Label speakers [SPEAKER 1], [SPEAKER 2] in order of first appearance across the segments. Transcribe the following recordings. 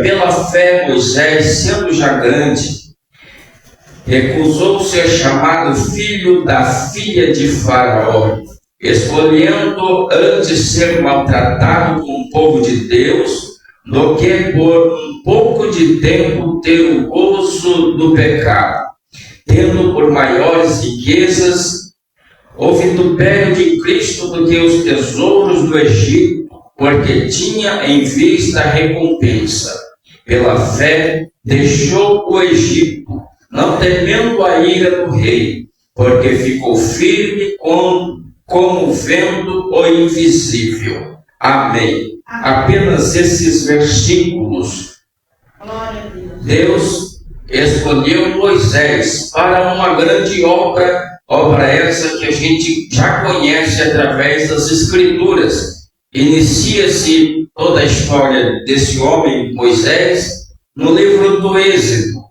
[SPEAKER 1] Pela fé, Moisés, sendo já grande, recusou ser chamado filho da filha de Faraó, escolhendo antes ser maltratado com o povo de Deus, do que por um pouco de tempo ter o gozo do pecado, tendo por maiores riquezas o vitupério de Cristo do que os tesouros do Egito, porque tinha em vista a recompensa. Pela fé, deixou o Egito, não temendo a ira do rei, porque ficou firme como vendo o invisível. Amém. Apenas esses versículos. Deus escolheu Moisés para uma grande obra essa que a gente já conhece através das Escrituras. Inicia-se toda a história desse homem, Moisés, no livro do Êxodo,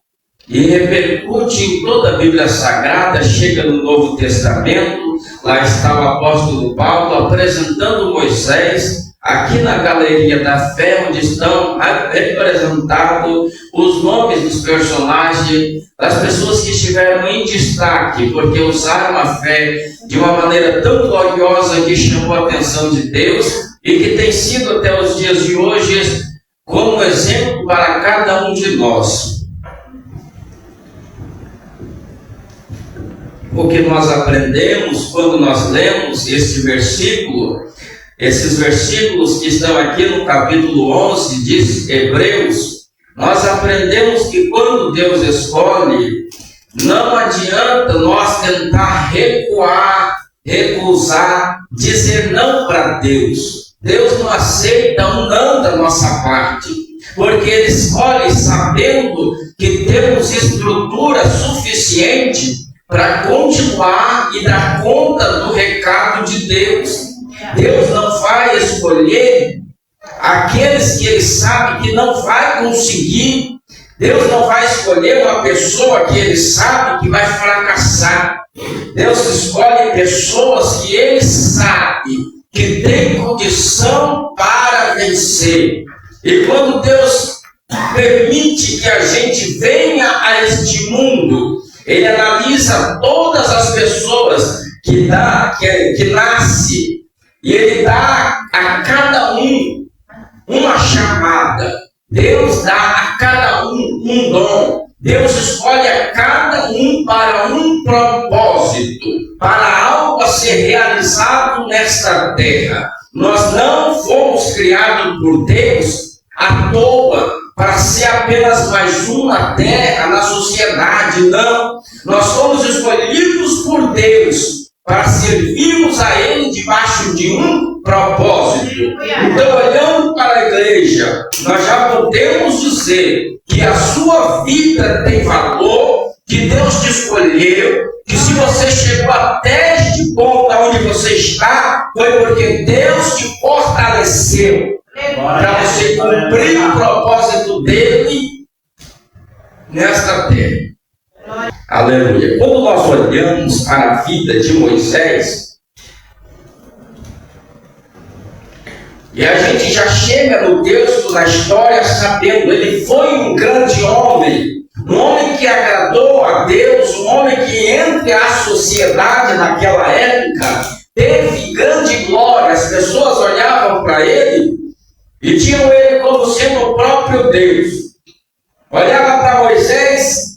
[SPEAKER 1] e repercute em toda a Bíblia Sagrada, chega no Novo Testamento. Lá está o apóstolo Paulo apresentando Moisés, aqui na Galeria da Fé, onde estão representados os nomes dos personagens, das pessoas que estiveram em destaque, porque usaram a fé de uma maneira tão gloriosa que chamou a atenção de Deus e que tem sido até os dias de hoje como exemplo para cada um de nós. O que nós aprendemos quando nós lemos este versículo, esses versículos que estão aqui no capítulo 11 de Hebreus, nós aprendemos que quando Deus escolhe, não adianta nós tentar recusar, dizer não para Deus. Deus não aceita um não da nossa parte, porque Ele escolhe sabendo que temos estrutura suficiente para continuar e dar conta do recado de Deus. Deus não vai escolher aqueles que Ele sabe que não vai conseguir. Deus não vai escolher uma pessoa que Ele sabe que vai fracassar. Deus escolhe pessoas que Ele sabe que tem condição para vencer. E quando Deus permite que a gente venha a este mundo, Ele analisa todas as pessoas que nasce, e Ele dá a cada um uma chamada. Deus dá a cada um dom. Deus escolhe a cada um para um propósito, para algo a ser realizado nesta terra. Nós não fomos criados por Deus à toa, para ser apenas mais um na terra, na sociedade. Não, nós fomos escolhidos por Deus para servirmos a Ele debaixo de um propósito. Então, olhando para a igreja, nós já podemos dizer que a sua vida tem valor, que Deus te escolheu, que se você chegou até este ponto onde você está, foi porque Deus te fortaleceu para você cumprir o propósito dele nesta terra. Aleluia. Quando nós olhamos para a vida de Moisés, e a gente já chega no texto da história sabendo, ele foi um grande homem, um homem que agradou a Deus, um homem que entre a sociedade naquela época teve grande glória. As pessoas olhavam para ele e tinham ele como sendo o próprio Deus. Olhava para Moisés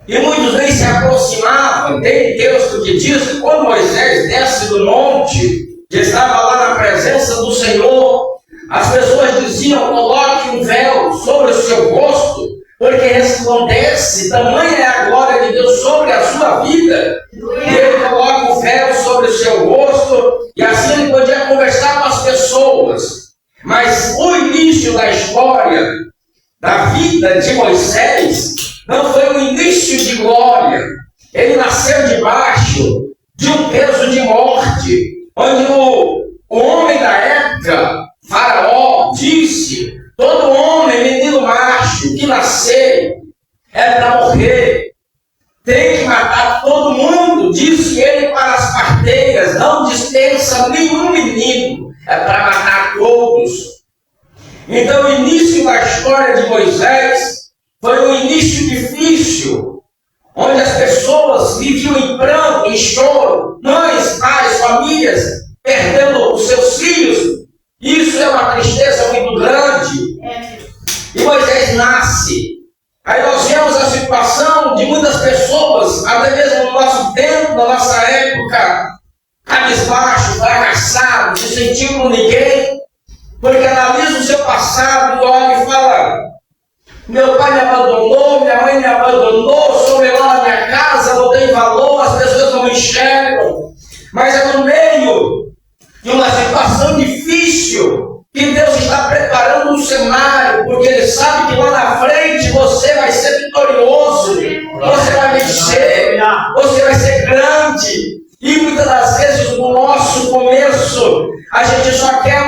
[SPEAKER 1] e muitos nem se aproximavam. Tem texto que diz que quando Moisés desce do monte, que estava lá na presença do Senhor, as pessoas diziam: coloque um véu sobre o seu rosto, porque resplandece, tamanha é a glória de Deus sobre a sua vida. E ele coloca o véu sobre o seu rosto, e assim ele podia conversar com as pessoas. Mas o início da história, da vida de Moisés, não foi um início de glória. Ele nasceu debaixo de um peso de morte, onde o homem da época, Faraó, disse: todo homem, menino macho, que nascer é para morrer. Tem que matar todo mundo, disse ele para as parteiras, não dispensa nenhum menino, é para matar todos. Então o início da história de Moisés foi um início difícil, onde as pessoas viviam em pranto, em choro, mães, pais, famílias, perdendo os seus filhos. Isso é uma tristeza muito grande. E Moisés nasce. Aí nós vemos a situação de muitas pessoas, até mesmo no nosso tempo, na nossa época, cabisbaixo, fracassado, se sentiu com ninguém, porque analisa o seu passado, olha e fala: meu pai me abandonou, minha mãe me abandonou, sou menor na minha casa, não tenho valor, as pessoas não me enxergam. Mas é no meio de uma situação difícil que Deus está preparando um cenário, porque Ele sabe que lá na frente você vai ser vitorioso, você vai vencer, você vai ser grande. E muitas das vezes no nosso começo a gente só quer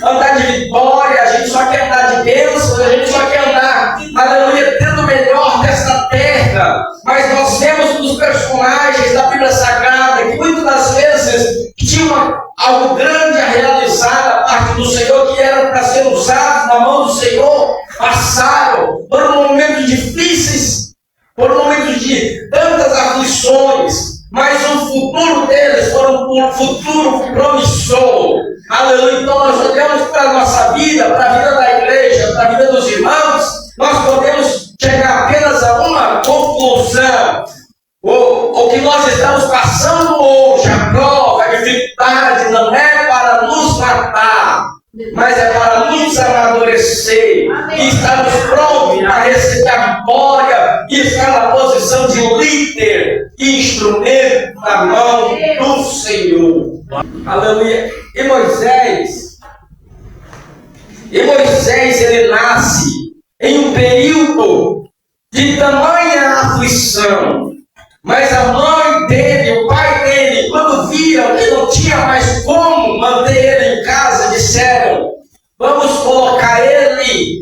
[SPEAKER 1] andar de vitória, a gente só quer andar de bênçãos, a gente só quer andar, aleluia, tendo o melhor desta terra. Mas nós vemos nos personagens da Bíblia Sagrada que muitas das vezes tinham algo grande a realizar da parte do Senhor, que era para ser usado na mão do Senhor, passaram por momentos difíceis, por momentos de tantas aflições, mas o futuro deles foi um futuro promissor. Aleluia. Então nós olhamos para a nossa vida, para a vida da igreja, para a vida dos irmãos, nós podemos chegar apenas a uma conclusão. O que nós estamos passando hoje, a prova, a dificuldade, não é para nos matar, mas é para nos amadurecer. E estamos prontos para receber a vitória e estar na posição de líder e instrumento na mão do Senhor. Aleluia. E Moisés, ele nasce em um período de tamanha aflição. Mas a mãe dele, o pai dele, quando viram que não tinha mais como manter ele em casa, disseram: vamos colocar ele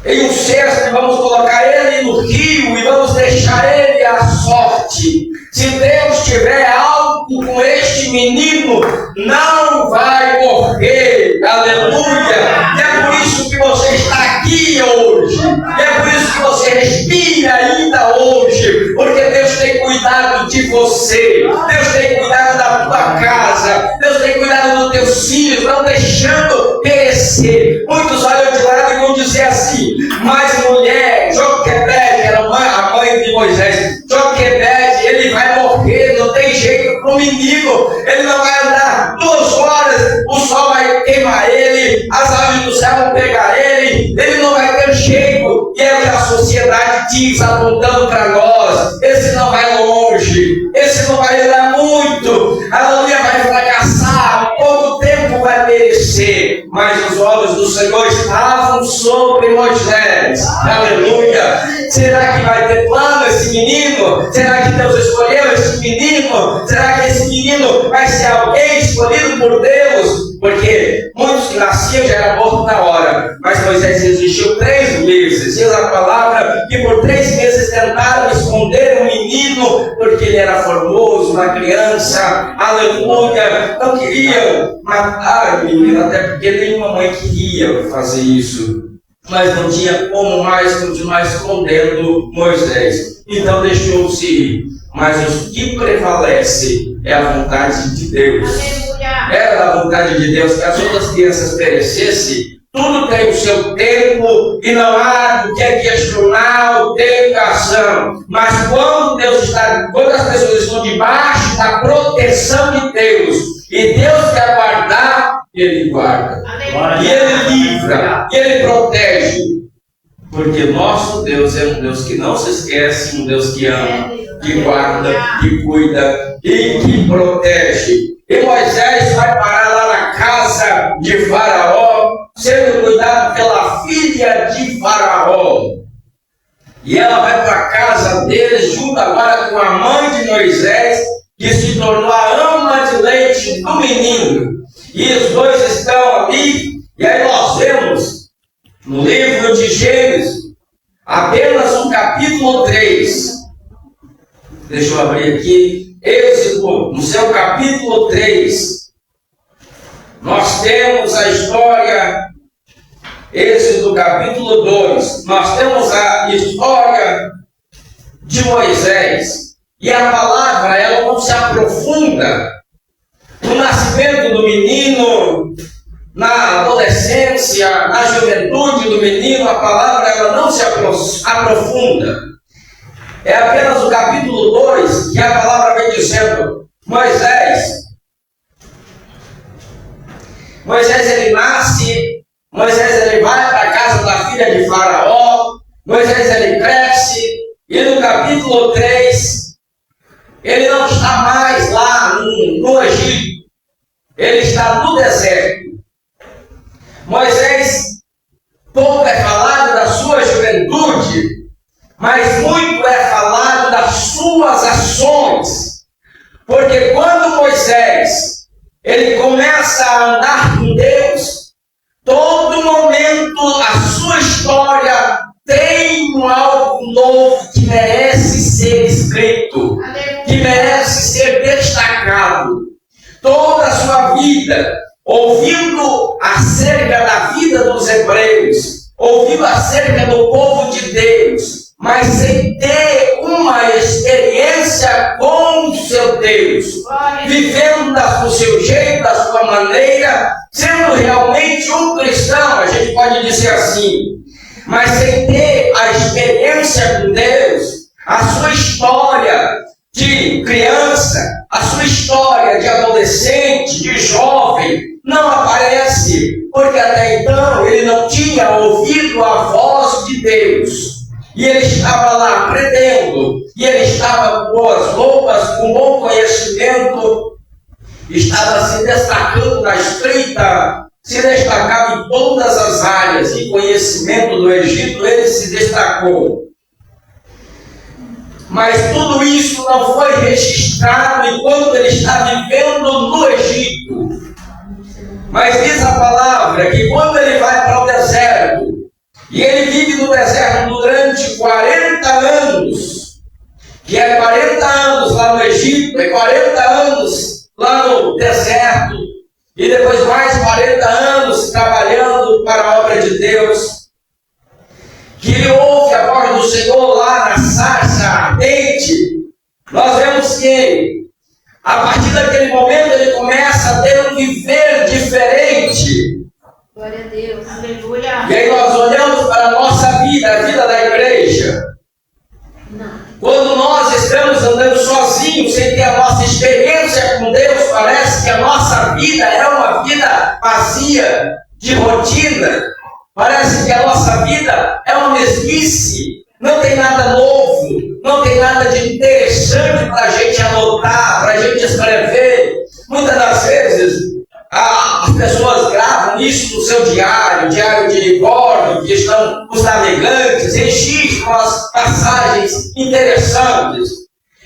[SPEAKER 1] em um cesto, vamos colocar ele no rio e vamos deixar ele à sorte. Se Deus tiver algo com este menino, não vai morrer. Aleluia! E é por isso que você está aqui hoje. E é por isso que você respira ainda hoje. Porque Deus tem cuidado de você. Deus tem cuidado da tua casa. Deus tem cuidado dos teus filhos, não deixando perecer. Muitos olham de lado e vão dizer assim: mas mulher, Joquebede, era a mãe de Moisés, Joquebede, ele vai morrer, não tem jeito para o menino, ele não vai andar 2 horas, o sol vai queimar ele, as aves do céu vão pegar ele não vai ter jeito. E é o que a sociedade diz, apontando para nós: esse não vai longe, esse não vai dar muito, aleluia, vai fracassar, pouco tempo vai perecer. Mas os olhos do Senhor estavam sobre Moisés, aleluia. Será que vai ter plano esse menino? Será que Deus escolheu esse menino? Será que esse menino vai ser alguém escolhido por Deus? Porque muitos que nasciam já eram mortos na hora. Mas Moisés resistiu 3 meses. Diz a palavra que por 3 meses tentaram esconder o menino, porque ele era formoso, uma criança, aleluia. Não queriam matar o menino, até porque nenhuma mãe queria fazer isso. Mas não tinha como mais continuar escondendo Moisés. Então deixou-se ir. Mas o que prevalece é a vontade de Deus. Era da vontade de Deus que as outras crianças perecessem. Tudo tem o seu tempo e não há do que questionar o tempo da ação. Mas quando as pessoas estão debaixo da proteção de Deus e Deus quer guardar, Ele guarda. E Ele livra, e Ele protege. Porque nosso Deus é um Deus que não se esquece, um Deus que ama, que guarda, que cuida e que protege. E Moisés vai parar lá na casa de Faraó, sendo cuidado pela filha de Faraó. E ela vai para a casa deles, junto agora com a mãe de Moisés, que se tornou a ama de leite do menino. E os dois estão ali, e aí nós vemos no livro de Gênesis, apenas no capítulo 3. Deixa eu abrir aqui. Êxodo, no seu capítulo 3, nós temos a história Êxodo capítulo 2, nós temos a história de Moisés. E a palavra, ela não se aprofunda no nascimento do menino, na adolescência, na juventude do menino. A palavra, ela não se aprofunda. É apenas o capítulo 2 que a palavra vem dizendo: Moisés ele nasce, Moisés ele vai para a casa da filha de Faraó, Moisés ele cresce, e no capítulo 3, ele não está mais lá no Egito, ele está no deserto. Moisés, pouco é falado da sua juventude, mas muito é falado das suas ações. Porque quando Moisés ele começa a andar com Deus, todo momento a sua história tem algo novo que merece ser escrito, que merece ser destacado. Toda a sua vida, ouvindo acerca da vida dos hebreus, ouvindo acerca do povo de Deus, mas sem ter uma experiência com o seu Deus, vivendo do seu jeito, da sua maneira, sendo realmente um cristão, a gente pode dizer assim, mas sem ter a experiência com Deus, a sua história de criança, a sua história de adolescente, de jovem, não aparece, porque até então ele não tinha ouvido a voz de Deus. E ele estava lá aprendendo, e ele estava com boas roupas, com bom conhecimento, estava se destacando na escrita, se destacava em todas as áreas de conhecimento do Egito, ele se destacou. Mas tudo isso não foi registrado enquanto ele está vivendo no Egito. Mas diz a palavra que quando ele vai para o deserto, e ele vive no deserto durante 40 anos, que é 40 anos lá no Egito, é 40 anos lá no deserto, e depois mais 40 anos trabalhando para a obra de Deus, que ele ouve a voz do Senhor lá na sarça ardente. Nós vemos que a partir daquele momento ele começa a ter um viver diferente.
[SPEAKER 2] Glória a Deus, aleluia.
[SPEAKER 1] E aí nós olhamos para a nossa vida, a vida da igreja. Quando nós estamos andando sozinhos, sem ter a nossa experiência com Deus, parece que a nossa vida é uma vida vazia, de rotina. Parece que a nossa vida é uma mesmice. Não tem nada novo, não tem nada de interessante para a gente anotar, para a gente escrever. Muitas das vezes as pessoas gravam isso no seu diário de bordo, que estão os navegantes, registram as passagens interessantes.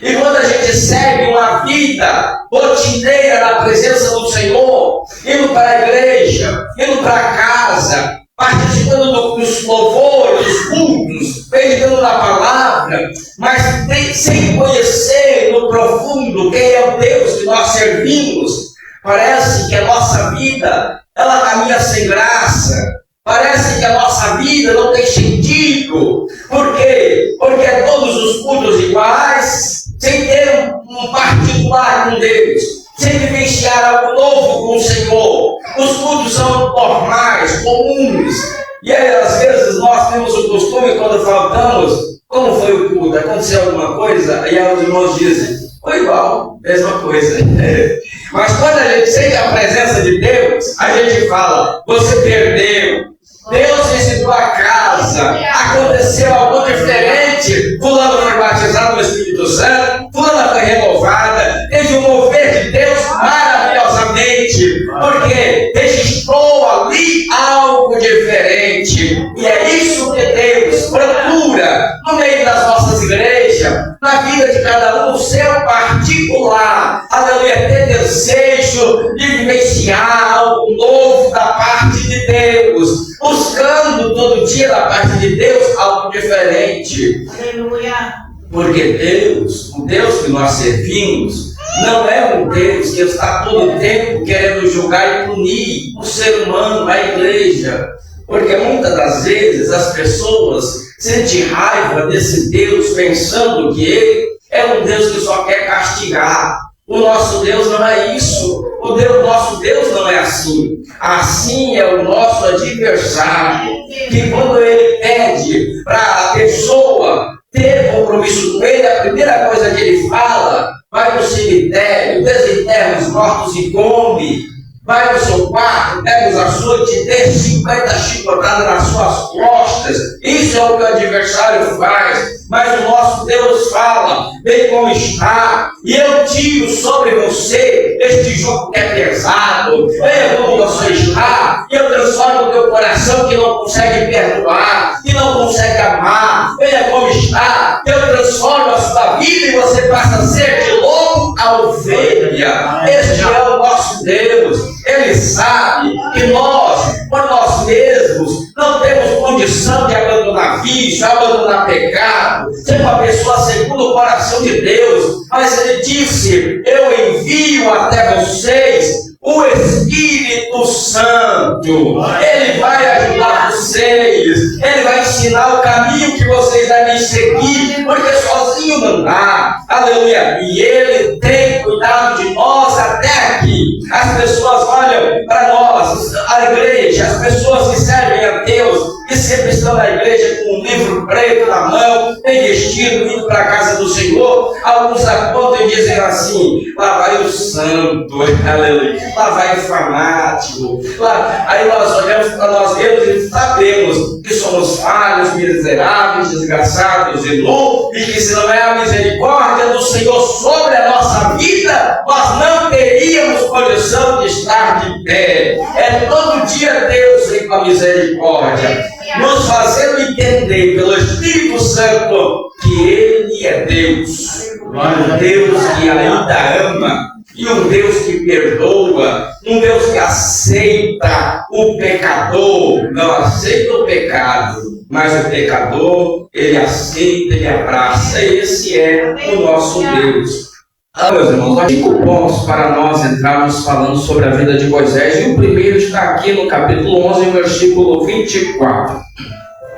[SPEAKER 1] E quando a gente segue uma vida rotineira na presença do Senhor, indo para a igreja, indo para a casa, participando dos louvores, dos cultos, meditando na palavra, mas sem conhecer no profundo quem é o Deus que nós servimos, parece que a nossa vida, ela caminha sem graça. Parece que a nossa vida não tem sentido. Por quê? Porque é todos os cultos iguais, sem ter um particular com Deus, sem vivenciar algo novo com o Senhor. Os cultos são normais, comuns. E aí, às vezes, nós temos o costume, quando faltamos, como foi o culto? Aconteceu alguma coisa? E aí os irmãos dizem, foi igual, mesma coisa. Mas quando a gente sente a presença de Deus, a gente fala, você perdeu. Deus visitou a casa, aconteceu algo diferente. Fulano foi batizado no Espírito Santo, fulano foi renovada, teve um mover de Deus maravilhosamente, porque registrou ali algo diferente. E é isso que Deus procura no meio das nossas igrejas, na vida de cada um, o seu particular. Aleluia, ter desejo de vivenciar algo novo da parte de Deus, buscando todo dia da parte de Deus algo diferente.
[SPEAKER 2] Aleluia.
[SPEAKER 1] Porque Deus, o Deus que nós servimos, não é um Deus que está todo o tempo querendo julgar e punir o ser humano, a igreja. Porque muitas das vezes as pessoas sentem raiva desse Deus, pensando que Ele é um Deus que só quer castigar. O nosso Deus não é isso. Nosso Deus não é assim. Assim é o nosso adversário, que quando ele pede para a pessoa ter compromisso com ele, a primeira coisa que ele fala: vai no cemitério, desenterra os mortos e come. Vai no seu quarto, pega os açoites e dê 50 chicotadas nas suas costas. Isso é o que o adversário faz. Mas o nosso Deus fala: bem como está, e eu tiro sobre você este jugo que é pesado. Venha como você está, e eu transformo o teu coração que não consegue perdoar, que não consegue amar. Venha como está, eu transformo a sua vida e você passa a ser de lobo a ovelha. Este é o nosso Deus. Ele sabe que nós, por nós mesmos, não temos condição de abandonar vício, abandonar pecado, ser uma pessoa segundo o coração de Deus. Mas Ele disse: eu envio até vocês o Espírito Santo. Ele vai ajudar vocês, Ele vai ensinar o caminho que vocês devem seguir, porque sozinho não dá. Aleluia! E Ele tem cuidado de nós até aqui. As pessoas olham para nós, a igreja, as pessoas que servem a Deus, que sempre estão na igreja com um livro preto na mão, bem vestido, indo para a casa do Senhor. Alguns apontam e dizem assim: lá vai o santo, aleluia, lá vai o fanático. Aí nós olhamos para nós mesmos e sabemos que somos falhos, miseráveis, desgraçados e nus, e que se não é a misericórdia do Senhor sobre a nossa vida, nós não teríamos condição de estar de pé. É todo dia Deus vem com a misericórdia, nos fazendo entender pelo Espírito Santo que Ele é Deus, um Deus que ainda ama, e um Deus que perdoa, um Deus que aceita o pecador. Não aceita o pecado, mas o pecador Ele aceita, Ele abraça. Esse é o nosso Deus. Meus irmãos, há 5 pontos para nós entrarmos falando sobre a vida de Moisés, e o primeiro está aqui no capítulo 11, versículo 24.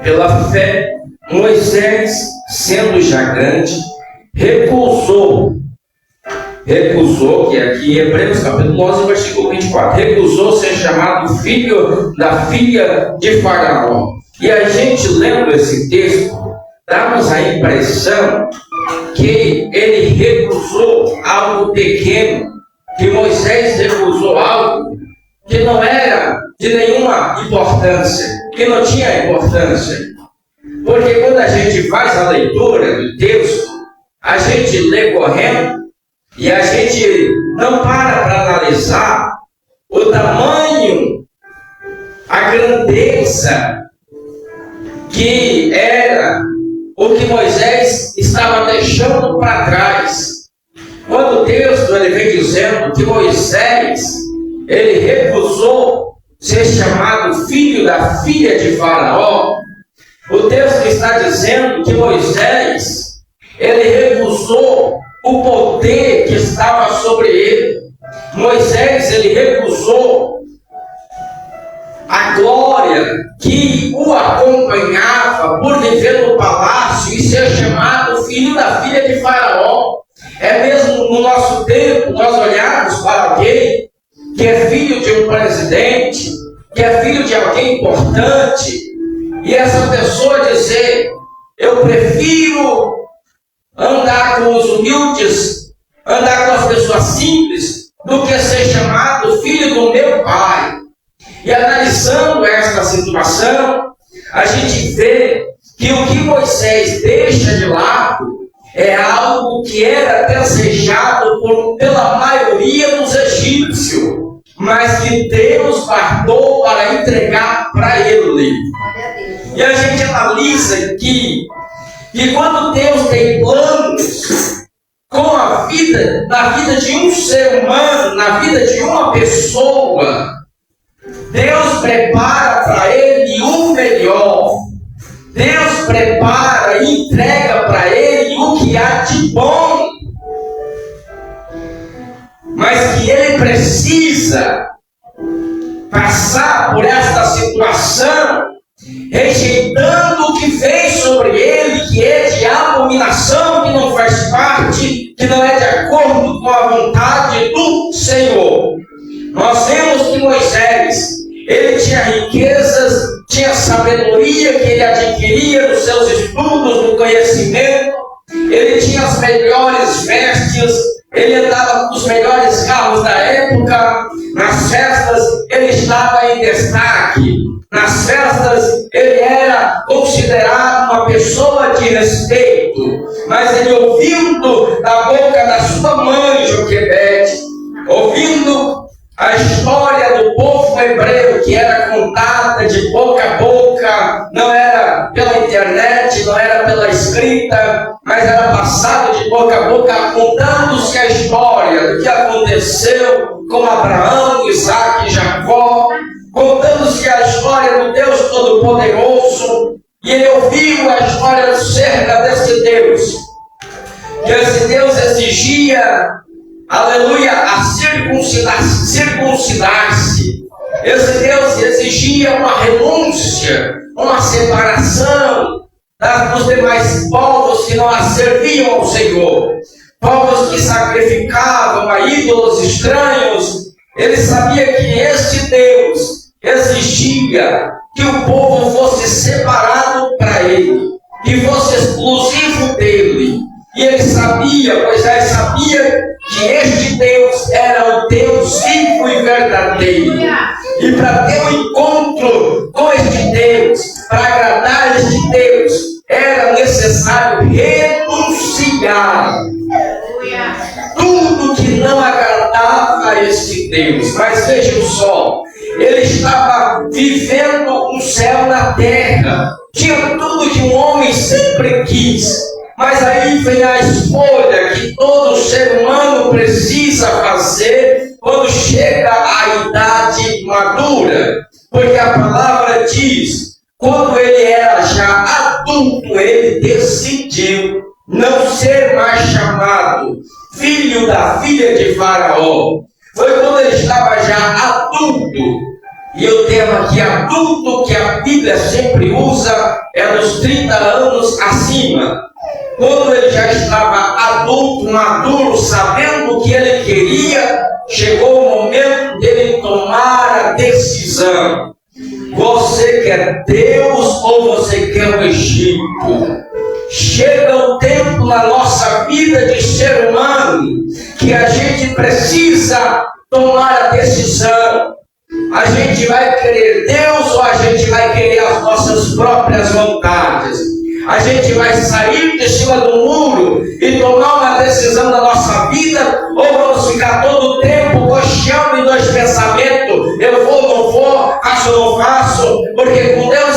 [SPEAKER 1] Pela fé, Moisés, sendo já grande, recusou, que é aqui em Hebreus capítulo 11, versículo 24, recusou ser chamado filho da filha de Faraó. E a gente lendo esse texto, dá-nos a impressão que ele recusou algo pequeno, que Moisés recusou algo que não era de nenhuma importância, que não tinha importância. Porque quando a gente faz a leitura do texto, a gente lê correndo e a gente não para analisar o tamanho, a grandeza que era o que Moisés estava deixando para trás. Quando o texto ele vem dizendo que Moisés, ele recusou ser chamado filho da filha de Faraó, o texto está dizendo que Moisés, ele recusou o poder que estava sobre ele. Moisés, ele recusou a glória que o acompanhava por viver no palácio e ser chamado filho da filha de Faraó. É mesmo no nosso tempo nós olharmos para alguém que é filho de um presidente, que é filho de alguém importante, e essa pessoa dizer: eu prefiro andar com os humildes, andar com as pessoas simples, do que ser chamado filho do meu pai. E analisando esta situação, a gente vê que o que Moisés deixa de lado é algo que era desejado pela maioria dos egípcios, mas que Deus guardou para entregar para ele. E a gente analisa que quando Deus tem planos com a vida, na vida de um ser humano, na vida de uma pessoa, Deus prepara para ele o melhor. Deus prepara e entrega para ele o que há de bom. Mas que ele precisa passar por esta situação rejeitando o que vem sobre ele, que é de abominação, que não faz parte, que não é de acordo com a vontade do Senhor. Nós vemos que Moisés, ele tinha riquezas, tinha sabedoria que ele adquiria nos seus estudos, no conhecimento, ele tinha as melhores vestes, ele andava com os melhores carros da época, nas festas ele estava em destaque, nas festas ele era considerado uma pessoa de respeito, mas ele ouvindo da boca da sua mãe, Joquebede, ouvindo a história do povo hebreu que era contada de boca a boca, não era pela internet, não era pela escrita, mas era passado de boca a boca, contando-se a história do que aconteceu com Abraão, Isaac e Jacó, contando-se a história do Deus Todo-Poderoso, e ele ouviu a história acerca desse Deus, que esse Deus exigia, aleluia, a circuncidar-se. Esse Deus exigia uma renúncia, uma separação dos demais povos que não serviam ao Senhor, povos que sacrificavam a ídolos estranhos. Ele sabia que este Deus exigia que o povo fosse separado para ele, que fosse exclusivo dele. E ele sabia, Moisés sabia, que este Deus era o Deus vivo e verdadeiro. E para ter um encontro com este Deus, para agradar este Deus, era necessário renunciar tudo que não agradava a este Deus. Mas vejam só, ele estava vivendo um céu na terra, tinha tudo que um homem sempre quis. Mas aí vem a escolha que todo ser humano precisa fazer quando chega à idade madura. Porque a palavra diz, quando ele era já adulto, ele decidiu não ser mais chamado filho da filha de Faraó. Foi quando ele estava já adulto. E o termo aqui adulto, que a Bíblia sempre usa, é dos 30 anos acima. Quando ele já estava adulto, maduro, sabendo o que ele queria, chegou o momento dele tomar a decisão. Você quer Deus ou você quer o Egito? Chega o tempo na nossa vida de ser humano que a gente precisa tomar a decisão. A gente vai querer Deus ou a gente vai querer as nossas próprias vontades? A gente vai sair de cima do muro e tomar uma decisão na nossa vida, ou vamos ficar todo o tempo cocheando em dois pensamentos: eu vou, não vou, faço, não faço? Porque com Deus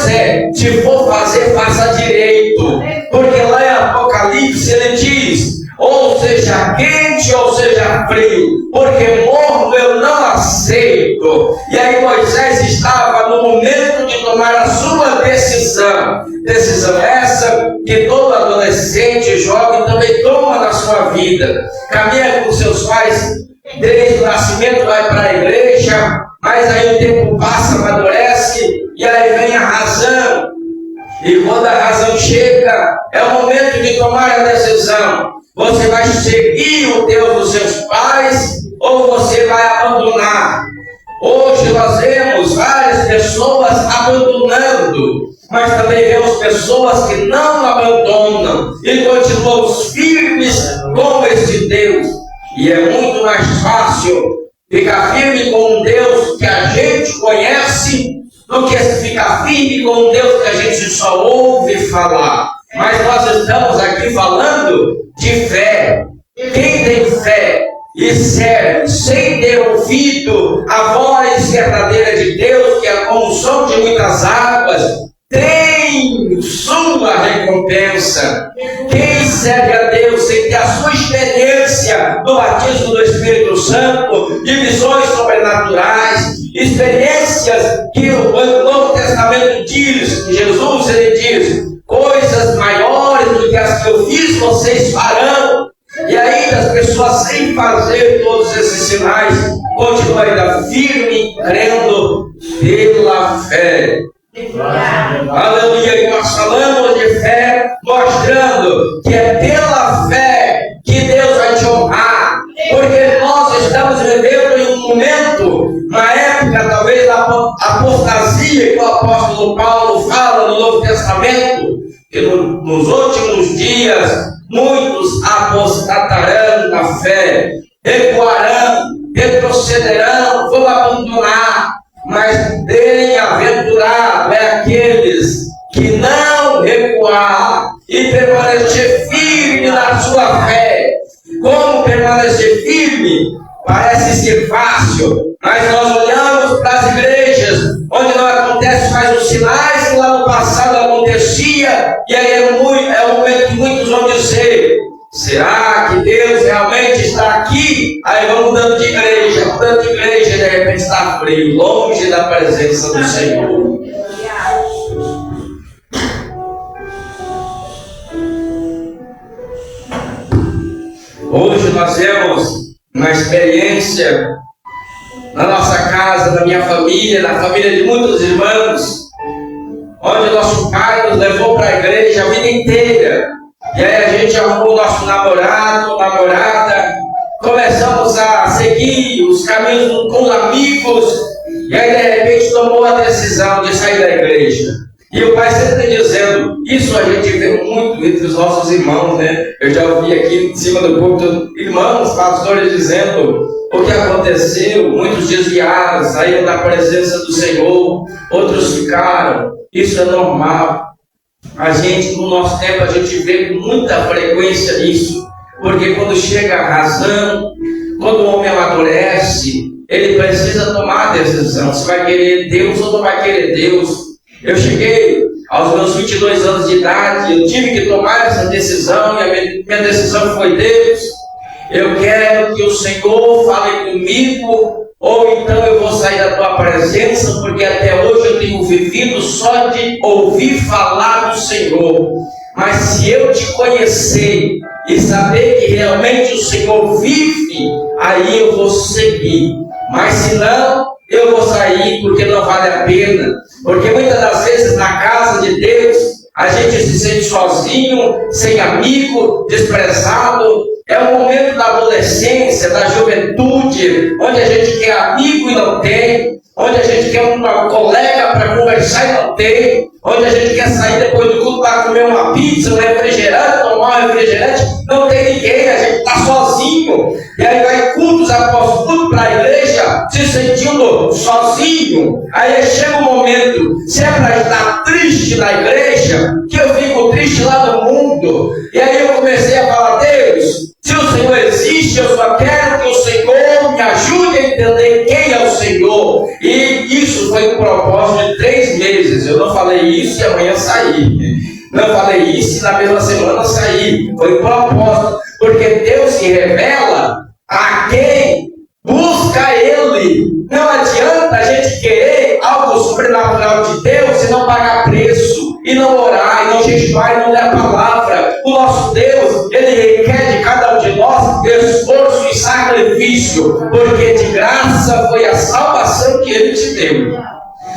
[SPEAKER 1] se for fazer, faça direito. Porque lá em Apocalipse ele diz, ou seja quente ou seja frio, porque morno eu não aceito. E aí Moisés estava no momento de tomar a sua decisão. Decisão essa que todo adolescente, jovem também toma na sua vida. Caminha com seus pais, desde o nascimento vai para a igreja, mas aí o tempo passa, amadurece, e aí vem a razão. E quando a razão chega, é o momento de tomar a decisão. Você vai seguir o Deus dos seus pais ou você vai abandonar? Hoje nós vemos várias pessoas abandonando, mas também vemos pessoas que não abandonam e continuam firmes com este Deus. E é muito mais fácil ficar firme com um Deus que a gente conhece do que ficar firme com um Deus que a gente só ouve falar. Mas nós estamos aqui falando de fé. Quem tem fé e serve sem ter ouvido a voz verdadeira de Deus, que é como o som de muitas águas, tem sua recompensa. Quem serve a Deus sem ter a sua experiência do batismo do Espírito Santo, de visões sobrenaturais, experiências que o Novo Testamento diz, Jesus ele diz, coisas maiores do que as que eu fiz, vocês farão. E ainda as pessoas sem fazer todos esses sinais continuam ainda firme, crendo pela fé. Aleluia. E nós falamos de fé, mostrando que é pela fé que Deus vai te honrar. Porque nós estamos vivendo em um momento, uma época talvez da apostasia, que o apóstolo Paulo fala no Novo Testamento, que nos últimos dias muitos apostatarão da fé, recuarão, retrocederão, vão abandonar. Mas bem-aventurado é aqueles que não recuar e permanecer firme na sua fé. Como permanecer firme? Parece ser fácil, mas nós olhamos para as igrejas onde não acontece mais os sinais que lá no passado acontecia, e aí é o momento que muitos vão dizer: será que Deus realmente está aqui? Aí vão mudando de igreja, e de repente está frio, longe da presença do Senhor. Hoje nós temos uma experiência na nossa casa, na minha família, na família de muitos irmãos, onde nosso pai nos levou para a igreja a vida inteira. E aí a gente arrumou nosso namorado, namorada, começamos a seguir os caminhos com os amigos, e aí de repente tomou a decisão de sair da igreja. E o pai sempre dizendo, isso a gente vê muito entre os nossos irmãos, né? Eu já ouvi aqui em cima do púlpito, irmãos, pastores dizendo o que aconteceu, muitos desviaram, saíram da presença do Senhor, outros ficaram. Isso é normal. A gente, no nosso tempo, a gente vê com muita frequência isso, porque quando chega a razão, quando o homem amadurece, ele precisa tomar a decisão, se vai querer Deus ou não vai querer Deus. Eu cheguei aos meus 22 anos de idade, eu tive que tomar essa decisão, e a minha decisão foi: Deus, eu quero que o Senhor fale comigo, ou então eu vou sair da tua presença, porque até hoje eu tenho vivido só de ouvir falar do Senhor. Mas se eu te conhecer e saber que realmente o Senhor vive, aí eu vou seguir. Mas se não, eu vou sair, porque não vale a pena. Porque muitas das vezes na casa de Deus a gente se sente sozinho, sem amigo, desprezado. É o momento da adolescência, da juventude, onde a gente quer amigo e não tem, onde a gente quer um colega para conversar e não tem, onde a gente quer sair depois do culto para comer uma pizza, um refrigerante, tomar um refrigerante, não tem ninguém, a gente está sozinho. E aí vai cultos após culto para a igreja, se sentindo sozinho. Aí chega um momento, se é para estar triste na igreja, que eu fico triste lá no mundo. E aí eu comecei a falar: Deus, se o Senhor existe, eu só quero que o Senhor me ajude a entender quem é o Senhor. E isso foi um propósito de 3 meses. Eu não falei isso e amanhã saí. Não falei isso e na mesma semana saí. Foi um propósito. Porque Deus se revela a quem busca Ele. Não adianta a gente querer algo sobrenatural de Deus e não pagar preço, e não orar, e não jejuar, e não ler a palavra. O nosso Deus, Ele requer de cada um de nós esforço e sacrifício, porque de graça foi a salvação que Ele te deu.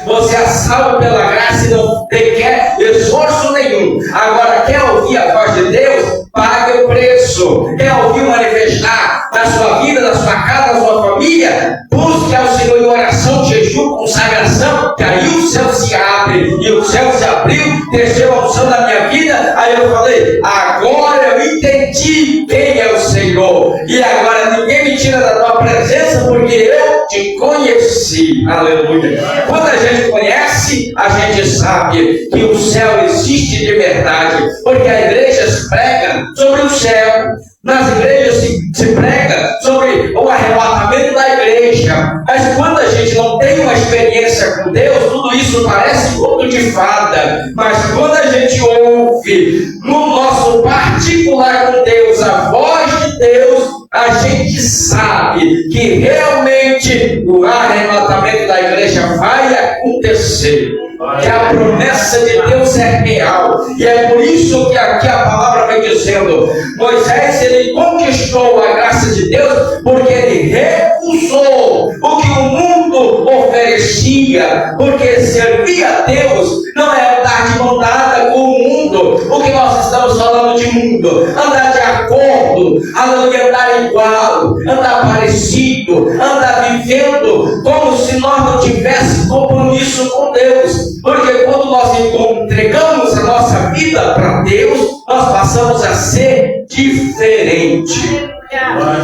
[SPEAKER 1] Você é salvo pela graça e não requer esforço nenhum. Agora, quer ouvir a voz de Deus? Pague o preço. Quer ouvir manifestar na sua vida, na sua casa, na sua família? Busque ao Senhor em oração, jejum, consagração, que aí o céu se abre. E o céu se abriu, desceu a unção da minha vida. Aí eu falei: agora eu entendi quem é o Senhor. E agora ninguém me tira da tua presença, porque eu te conheci. Aleluia. Quando a gente conhece, a gente sabe que o céu existe de verdade. Porque a igreja se prega sobre o céu. Nas igrejas se prega sobre o arrebatamento da igreja. Mas quando a gente não tem uma experiência com Deus, tudo isso parece conto de fada. Mas quando a gente ouve no nosso particular com Deus a voz de Deus, a gente sabe que realmente o arrebatamento da igreja vai acontecer. Que a promessa de Deus é real. E é por isso que aqui a palavra vem dizendo: Moisés, ele conquistou a graça de Deus porque ele recusou o que o mundo oferecia apostasia, porque servir a Deus não é andar de mão dada com o mundo. O que nós estamos falando de mundo? Andar de acordo, andar igual, andar parecido, andar vivendo como se nós não tivéssemos compromisso com Deus. Porque quando nós entregamos a nossa vida para Deus, nós passamos a ser diferente.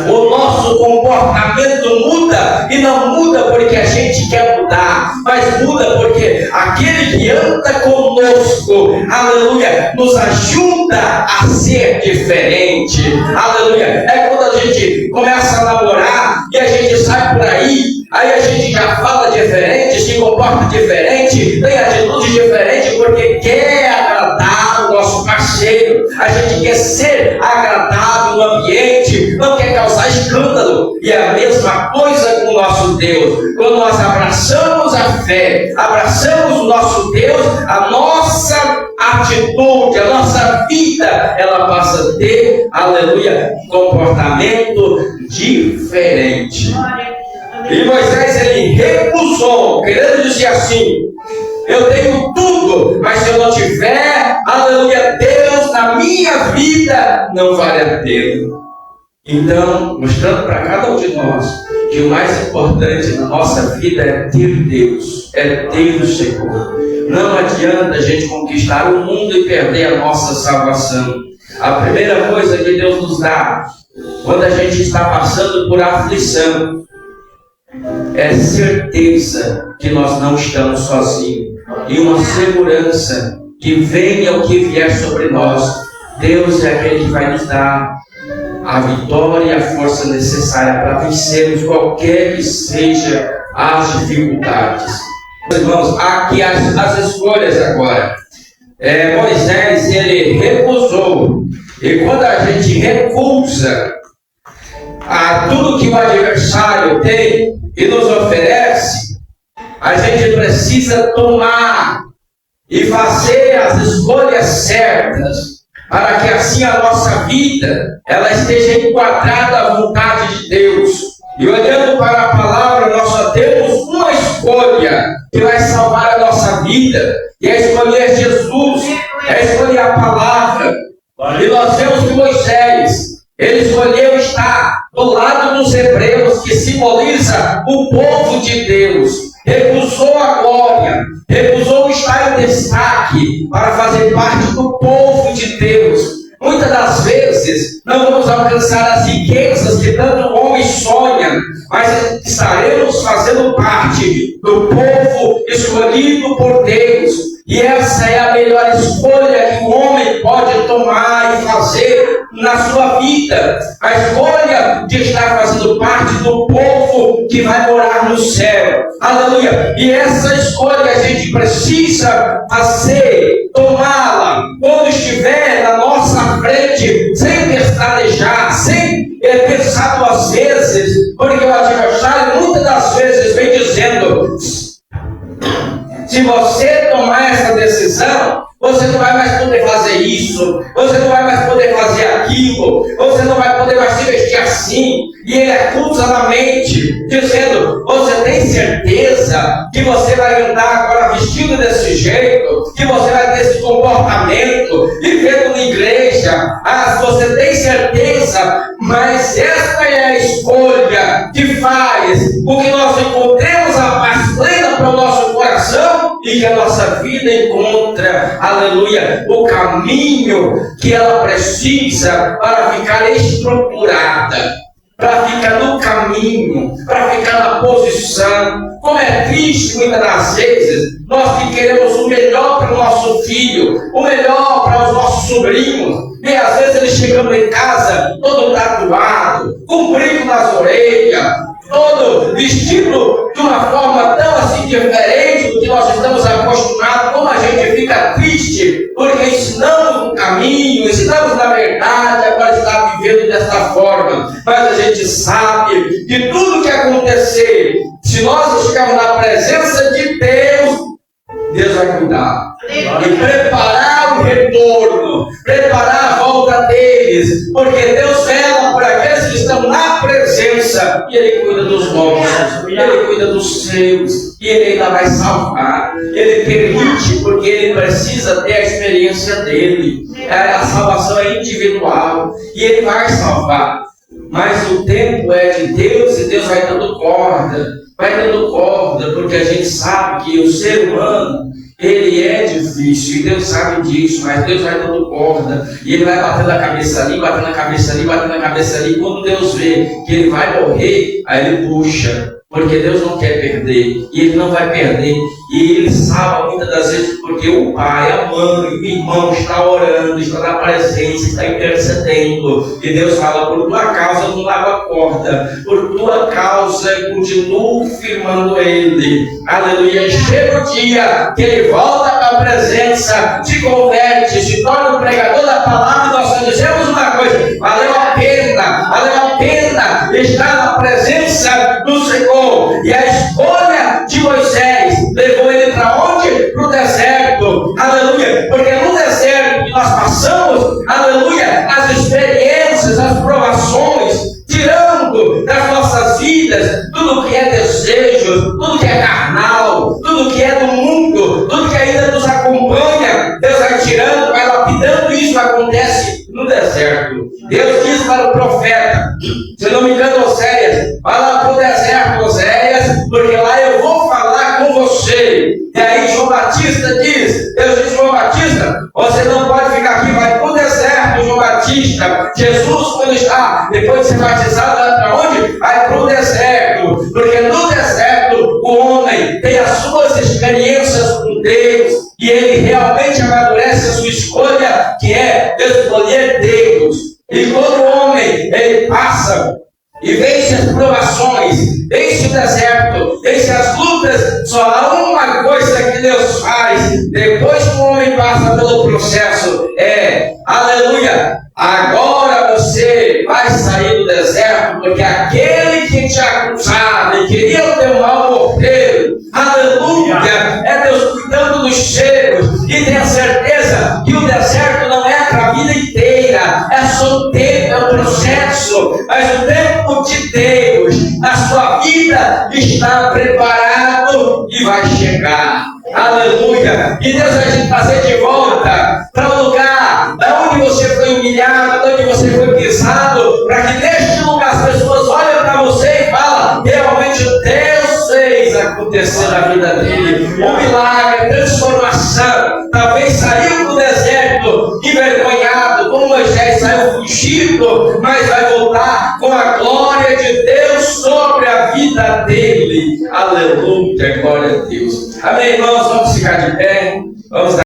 [SPEAKER 1] O nosso comportamento muda, e não muda porque a gente quer mudar, mas muda porque aquele que anda conosco, aleluia, nos ajuda a ser diferente, aleluia. É quando a gente começa a namorar e a gente sai por aí a gente já fala diferente, se comporta diferente, tem atitude diferente, porque quer agradar o nosso parceiro. A gente quer ser agradável no ambiente, não quer causar escândalo. E é a mesma coisa com o nosso Deus. Quando nós abraçamos a fé, abraçamos o nosso Deus, a nossa atitude, a nossa vida, ela passa a ter, aleluia, comportamento diferente. E Moisés, ele recusou, querendo dizer assim: eu tenho tudo, mas se eu não tiver, aleluia, Deus na minha vida, não vale a pena. Então, mostrando para cada um de nós que o mais importante na nossa vida é ter Deus, é ter o Senhor. Não adianta a gente conquistar o mundo e perder a nossa salvação. A primeira coisa que Deus nos dá quando a gente está passando por aflição é certeza que nós não estamos sozinhos, e uma segurança que venha o que vier sobre nós, Deus é aquele que vai nos dar a vitória e a força necessária para vencermos qualquer que seja as dificuldades. Irmãos, aqui as escolhas agora. Moisés, ele recusou, e quando a gente recusa a tudo que o adversário tem e nos oferece, a gente precisa tomar e fazer as escolhas certas, para que assim a nossa vida ela esteja enquadrada à vontade de Deus. E olhando para a palavra, nós só temos uma escolha que vai salvar a nossa vida, e é escolher Jesus, é escolher a palavra. E nós vemos que Moisés, ele escolheu estar do lado dos hebreus, que simboliza o povo de Deus. Recusou a glória, recusou estar em destaque para fazer parte do povo de Deus. Muitas das vezes não vamos alcançar as riquezas que tanto o homem sonha, mas estaremos fazendo parte do povo escolhido por Deus. E essa é a melhor escolha que o homem pode tomar e fazer na sua vida. A escolha de estar fazendo parte do povo que vai morar no céu. Aleluia! E essa escolha a gente precisa fazer, tomá-la, quando estiver na nossa frente, sem pestanejar, sem pensar duas vezes, porque o adversário muitas das vezes vem dizendo: se você tomar essa decisão, você não vai mais poder fazer isso, você não vai mais poder fazer aquilo, você não vai poder mais se vestir assim. E ele acusa na mente, dizendo: você tem certeza que você vai andar agora vestido desse jeito, que você vai ter esse comportamento, vivendo na igreja? Você tem certeza? Mas esta é a escolha que faz com que nós encontremos a paz plena para o nosso coração e que a nossa vida encontra, aleluia, o caminho que ela precisa para ficar estruturada, para ficar no caminho, para ficar na posição. Como é triste muitas das vezes nós que queremos o melhor para o nosso filho, o melhor para os nossos sobrinhos, e às vezes eles chegando em casa todo tatuado, com brinco nas orelhas, todo vestido de uma forma tão assim diferente do que nós estamos acostumados. Como a gente fica triste, porque ensinamos o caminho, ensinamos na verdade, agora está vivendo desta forma. Mas a gente sabe que tudo que acontecer, se nós estivermos na presença de Deus, Deus vai cuidar e preparar o retorno, preparar a volta deles, porque Deus vela por aqueles que estão na presença, e Ele cuida dos nossos, Ele cuida dos seus, e Ele ainda vai salvar. Ele permite, porque Ele precisa ter a experiência dele. A salvação é individual, e Ele vai salvar. Mas o tempo é de Deus, e Deus vai dando corda, porque a gente sabe que o ser humano, ele é difícil, e Deus sabe disso, mas Deus vai dando corda, e Ele vai batendo a cabeça ali, batendo a cabeça ali, batendo a cabeça ali. Quando Deus vê que ele vai morrer, aí Ele puxa, porque Deus não quer perder, e Ele não vai perder, e Ele salva muitas das vezes, porque o pai, a mãe, o irmão está orando, está na presença, está intercedendo, e Deus fala: por tua causa eu não largo a corda, por tua causa eu continuo firmando ele. Aleluia. Chega o dia que ele volta para a presença, se converte, se torna um pregador da palavra, e nós só dizemos uma coisa: valeu a pena estar na presença do Senhor. E a escolha de Moisés levou ele para onde? Para o deserto. Aleluia. Porque no deserto que nós passamos, aleluia, as experiências, as provações, tirando das nossas vidas tudo que é desejo, tudo que é carnal, tudo que é do mundo, tudo que ainda nos acompanha, Deus vai tirando, vai lapidando. Isso acontece no deserto. Deus diz para o profeta, se não me engano, Oséias: vai lá para o deserto, Oséias, porque lá eu vou falar com você. E aí João Batista diz, Deus diz: João Batista, você não pode ficar aqui, vai para o deserto, João Batista. Jesus, quando está depois de ser batizado, vai para onde? Vai para o deserto, porque no deserto o homem tem as suas experiências com Deus, e ele realmente amadurece a sua escolha, que é escolher Deus. E quando o homem ele passa e vence as provações, vence o deserto, vence as lutas, só há uma coisa que Deus faz depois que o homem passa pelo processo: aleluia, agora você vai sair do deserto, porque aquele que te acusava e queria o teu mal morrer, aleluia, é Deus cuidando dos seus. E tenha certeza que o deserto não é para a vida inteira, é só o tempo, é o processo, mas o tempo de Deus na sua vida está preparado e vai chegar. Aleluia. E Deus vai te trazer de volta para o lugar da onde você foi humilhado, da onde você foi pisado, para que neste lugar as pessoas olhem para você e falam: realmente Deus fez acontecer na vida dele um milagre, transformação. Talvez saiu do deserto envergonhado, como Moisés saiu fugido, mas vai voltar com a glória de Deus sobre a vida dele. Aleluia, glória a Deus. Amém, irmãos? Vamos ficar de pé. Vamos